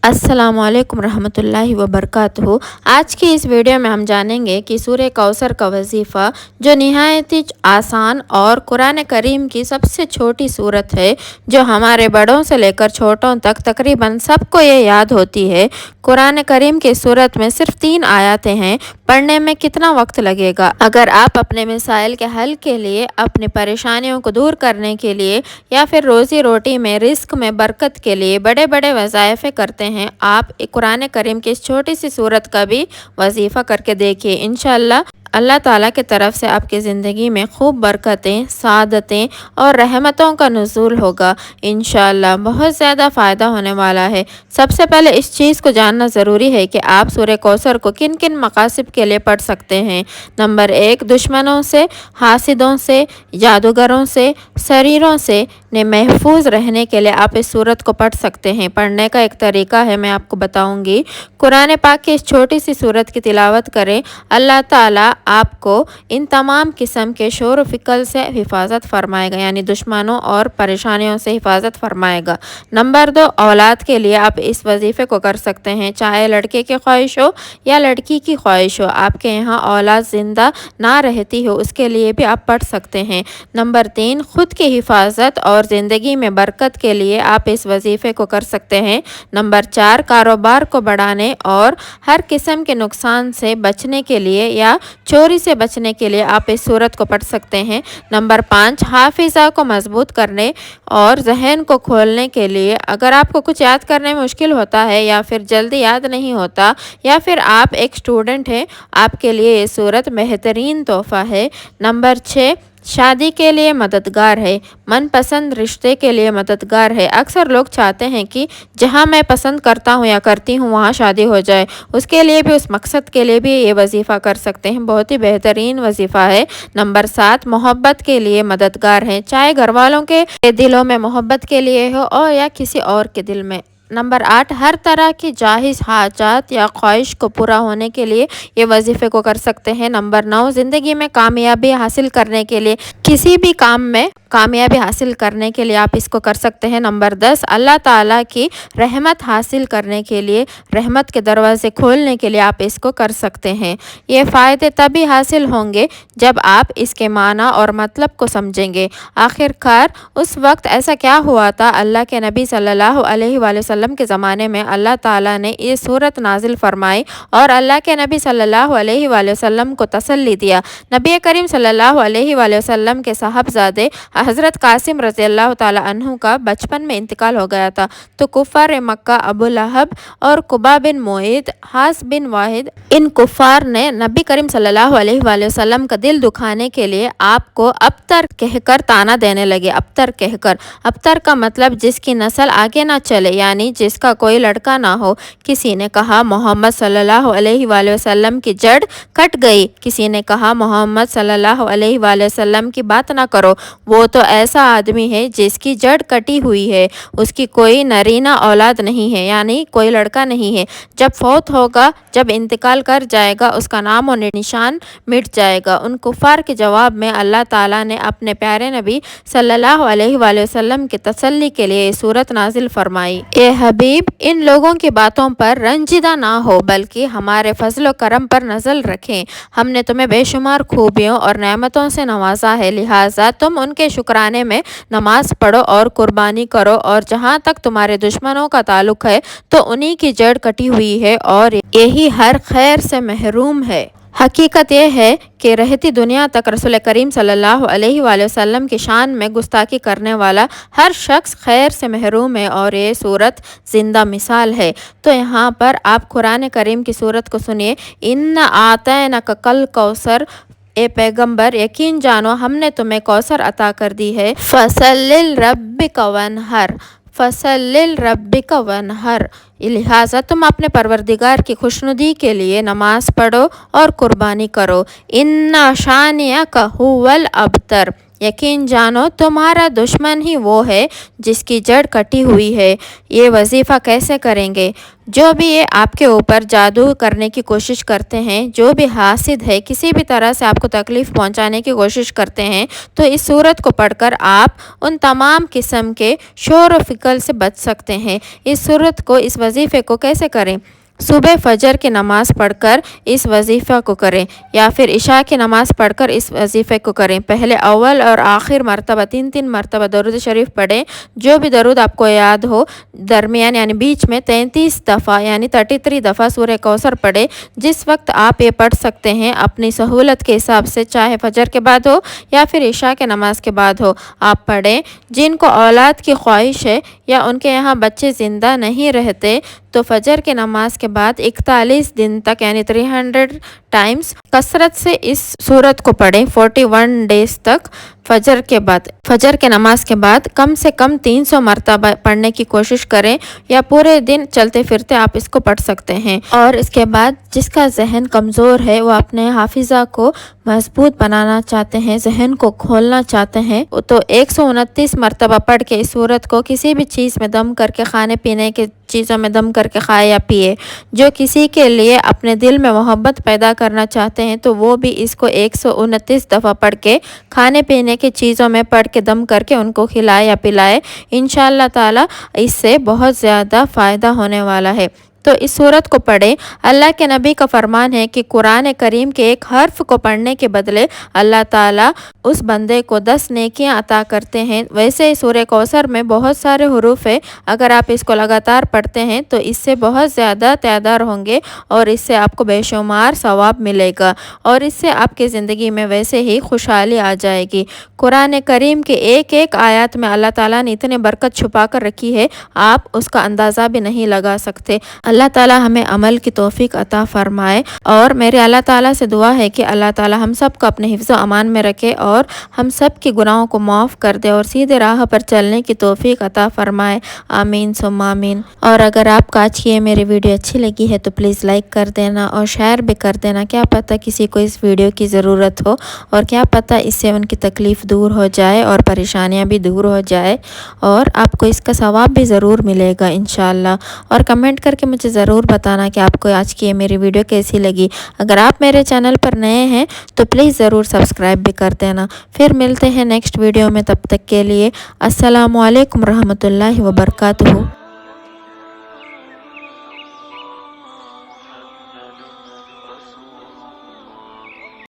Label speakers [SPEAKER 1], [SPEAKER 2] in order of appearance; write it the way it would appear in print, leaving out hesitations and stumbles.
[SPEAKER 1] अस्सलाम वालेकुम रहमतुल्लाहि व बरकातहू। आज की इस वीडियो में हम जानेंगे कि सूरह कौसर का वजीफ़ा जो निहायत ही आसान और कुरान करीम की सबसे छोटी सूरत है, जो हमारे बड़ों से लेकर छोटों तक तकरीबन सबको ये याद होती है। कुरान करीम की सूरत में सिर्फ 3 आयतें हैं। पढ़ने में कितना वक्त लगेगा? अगर आप अपने मसाइल के हल के लिए, अपनी परेशानियों को दूर करने के लिए या फिर रोज़ी रोटी में, रिस्क में बरकत के लिए बड़े बड़े वज़ाइफ़े करते हैं, आप कुरान करीम की इस छोटी सी सूरत का भी वजीफ़ा करके देखिए। इंशाअल्लाह अल्लाह ताला की तरफ से आपकी ज़िंदगी में खूब बरकतें, सादतें और रहमतों का नुज़ूल होगा। इंशाअल्लाह बहुत ज़्यादा फ़ायदा होने वाला है। सबसे पहले इस चीज़ को जानना ज़रूरी है कि आप सूरह कौसर को किन किन मकासद के लिए पढ़ सकते हैं। नंबर 1, दुश्मनों से, हासिदों से, जादूगरों से, शरीरों से महफूज रहने के लिए आप इस सूरत को पढ़ सकते हैं। पढ़ने का एक तरीका है, मैं आपको बताऊंगी। कुरान पाक की इस छोटी सी सूरत की तिलावत करें। अल्लाह ताला आपको इन तमाम किस्म के शोर फिकल से हिफाजत फरमाएगा, यानी दुश्मनों और परेशानियों से हिफाजत फरमाएगा। नंबर 2, औलाद के लिए आप इस वजीफ़े को कर सकते हैं, चाहे लड़के की ख्वाहिश हो या लड़की की ख्वाहिश हो। आपके यहाँ औलाद ज़िंदा ना रहती हो, उसके लिए भी आप पढ़ सकते हैं। नंबर 3, ख़ुद की हिफाजत और ज़िंदगी में बरकत के लिए आप इस वजीफ़े को कर सकते हैं। नंबर 4, कारोबार को बढ़ाने और हर किस्म के नुकसान से बचने के लिए या चोरी से बचने के लिए आप इस सूरत को पढ़ सकते हैं। नंबर 5, हाफिज़ा को मजबूत करने और जहन को खोलने के लिए। अगर आपको कुछ याद करने में मुश्किल होता है या फिर जल्दी याद नहीं होता या फिर आप एक स्टूडेंट हैं, आपके लिए ये सूरत बेहतरीन तोहफ़ा है। नंबर 6, शादी के लिए मददगार है, मनपसंद रिश्ते के लिए मददगार है। अक्सर लोग चाहते हैं कि जहां मैं पसंद करता हूं या करती हूं वहां शादी हो जाए। उसके लिए भी, उस मकसद के लिए भी ये वजीफ़ा कर सकते हैं। बहुत ही बेहतरीन वजीफ़ा है। नंबर 7, मोहब्बत के लिए मददगार है, चाहे घर वालों के दिलों में मोहब्बत के लिए हो और या किसी और के दिल में। नंबर 8, हर तरह की जाहिज़ हाजात या ख्वाहिश को पूरा होने के लिए ये वजीफ़े को कर सकते हैं। नंबर 9, ज़िंदगी में कामयाबी हासिल करने के लिए, किसी भी काम में कामयाबी हासिल करने के लिए आप इसको कर सकते हैं। नंबर 10, अल्लाह ताला की रहमत हासिल करने के लिए, रहमत के दरवाज़े खोलने के लिए आप इसको कर सकते हैं। ये फ़ायदे तभी हासिल होंगे जब आप इसके माना और मतलब को समझेंगे। आखिरकार उस वक्त ऐसा क्या हुआ था? अल्लाह के नबी सल्लल्लाहु अलैहि वसल्लम के ज़माने में अल्लाह ताला ने ये सूरत नाजिल फरमाई और अल्लाह के नबी सल्लल्लाहु अलैहि वसल्लम को तसल्ली दिया। नबी करीम सल्लल्लाहु अलैहि वसल्लम के साहबजादे हज़रत कासिम रज़ी अल्लाह ताला अन्हु का बचपन में इंतकाल हो गया था, तो कुफ़ार मक्का अबू लहब और कुबा बिन मुईद, हास बिन वाहिद, इन कुफ़ार ने नबी करीम सल्लल्लाहु अलैहि वसल्लम का दिल दुखाने के लिए आपको अबतर कहकर ताना देने लगे। अबतर कहकर, अबतर का मतलब जिसकी नस्ल आगे ना चले, यानी जिसका कोई लड़का ना हो। किसी ने कहा मोहम्मद सल्लल्लाहु अलैहि वसल्लम की जड़ कट गई, किसी ने कहा मोहम्मद सल्लल्लाहु अलैहि वसल्लम की बात ना करो, वो तो ऐसा आदमी है जिसकी जड़ कटी हुई है, उसकी कोई नरीना औलाद नहीं है, यानी कोई लड़का नहीं है। जब फौत होगा, जब इंतकाल कर जाएगा, उसका नाम और निशान मिट जाएगा। उन कुफ़ार के जवाब में अल्लाह ताला ने अपने प्यारे नबी सल्लल्लाहु अलैहि वसल्लम की तसल्ली के लिए सूरत नाजिल फरमाई। ए हबीब, इन लोगों की बातों पर रंजीदा ना हो, बल्कि हमारे फजल करम पर नज़र रखें। हमने तुम्हें बेशुमार खूबियों और नेमतों से नवाजा है, लिहाजा तुम उनके शुक्राने में नमाज पढ़ो और कुर्बानी करो। और जहाँ तक तुम्हारे दुश्मनों का ताल्लुक है, तो उन्हीं की जड़ कटी हुई है और यही हर खैर से महरूम है। हकीकत यह है कि रहती दुनिया तक रसूल करीम सल्लल्लाहु अलैहि वसल्लम की शान में गुस्ताखी करने वाला हर शख्स खैर से महरूम है और ये सूरत ज़िंदा मिसाल है। तो यहाँ पर आप कुरान करीम की सूरत को सुनिए। इन्ना आतैनका कल कौसर, ए पैगंबर यकीन जानो हमने तुम्हें कौसर अता कर दी है। फसल्लिल रब्बिका वनहर, फसल्लिल रब्बिका वनहर, लिहाजा तुम अपने परवरदिगार की खुशनुदी के लिए नमाज पढ़ो और कुर्बानी करो। इन्ना शानियका हुवल अबतर, यकीन जानो तुम्हारा दुश्मन ही वो है जिसकी जड़ कटी हुई है। ये वजीफ़ा कैसे करेंगे? जो भी ये आपके ऊपर जादू करने की कोशिश करते हैं, जो भी हासिद है, किसी भी तरह से आपको तकलीफ़ पहुंचाने की कोशिश करते हैं, तो इस सूरत को पढ़कर आप उन तमाम किस्म के शोर व फिक्र से बच सकते हैं। इस सूरत को, इस वजीफ़े को कैसे करें? सुबह फजर की नमाज़ पढ़कर इस वजीफ़ा को करें या फिर इशा की नमाज़ पढ़कर इस वजीफ़े को करें। पहले अव्वल और आखिर मरतबा 3-3 मरतबा दरूद शरीफ पढ़ें। जो भी दरूद आपको याद हो, दरमियान यानी बीच में 33 दफ़ा यानी 33 दफ़ा सूरह कौसर पढ़े। जिस वक्त आप ये पढ़ सकते हैं अपनी सहूलत के हिसाब से, चाहे फजर के बाद हो या फिर इशा के नमाज़ के बाद हो, आप पढ़ें। जिनको औलाद की ख्वाहिश है या उनके यहाँ बच्चे ज़िंदा नहीं रहते, तो फजर के नमाज के बाद 41 दिन तक यानी 300 टाइम्स कसरत से इस सूरत को पढ़ें। 41 डेज तक फजर के नमाज के बाद कम से कम 300 मरतबा पढ़ने की कोशिश करें, या पूरे दिन चलते फिरते आप इसको पढ़ सकते हैं। और इसके बाद जिसका जहन कमज़ोर है, वो अपने हाफिज़ा को मजबूत बनाना चाहते हैं, जहन को खोलना चाहते हैं, तो 129 मरतबा पढ़ के इस सूरत को किसी भी चीज़ में दम करके, खाने पीने के चीज़ों में दम करके खाए या पिए। जो किसी के लिए अपने दिल में मोहब्बत पैदा करना चाहते हैं, तो वो भी इसको 129 दफ़ा पढ़ के, खाने पीने की चीज़ों में पढ़ के दम करके उनको खिलाए या पिलाए। इंशाअल्लाह ताला इससे बहुत ज़्यादा फ़ायदा होने वाला है। तो इस सूरत को पढ़ें। अल्लाह के नबी का फरमान है कि कुरान करीम के एक हर्फ को पढ़ने के बदले अल्लाह ताला उस बंदे को 10 नेकियां अता करते हैं। वैसे सूरह कौसर में बहुत सारे हुरूफ है, अगर आप इसको लगातार पढ़ते हैं तो इससे बहुत ज़्यादा तादाद होंगे और इससे आपको बेशुमार सवाब मिलेगा और इससे आपकी ज़िंदगी में वैसे ही खुशहाली आ जाएगी। कुरान करीम के एक एक आयत में अल्लाह ताला ने इतनी बरकत छुपा कर रखी है, आप उसका अंदाज़ा भी नहीं लगा सकते। अल्लाह ताला हमें अमल की तौफीक अता फ़रमाए। और मेरे अल्लाह ताला से दुआ है कि अल्लाह ताला हम सब को अपने हिफ्ज़ अमान में रखे और हम सब की गुनाहों को माफ़ कर दे और सीधे राह पर चलने की तौफीक अता फ़रमाए। आमीन सुम्मा आमीन। और अगर आपको आज की ये मेरी वीडियो अच्छी लगी है तो प्लीज़ लाइक कर देना और शेयर भी कर देना। क्या पता किसी को इस वीडियो की ज़रूरत हो और क्या पता इससे उनकी तकलीफ़ दूर हो जाए और परेशानियाँ भी दूर हो जाए और आपको इसका सवाब भी ज़रूर मिलेगा इंशाअल्लाह। और कमेंट करके मुझे ज़रूर बताना कि आपको आज की ये मेरी वीडियो कैसी लगी। अगर आप मेरे चैनल पर नए हैं तो प्लीज़ ज़रूर सब्सक्राइब भी कर देना। फिर मिलते हैं नेक्स्ट वीडियो में, तब तक के लिए अस्सलामु अलैकुम रहमतुल्लाहि व बरकातुहू।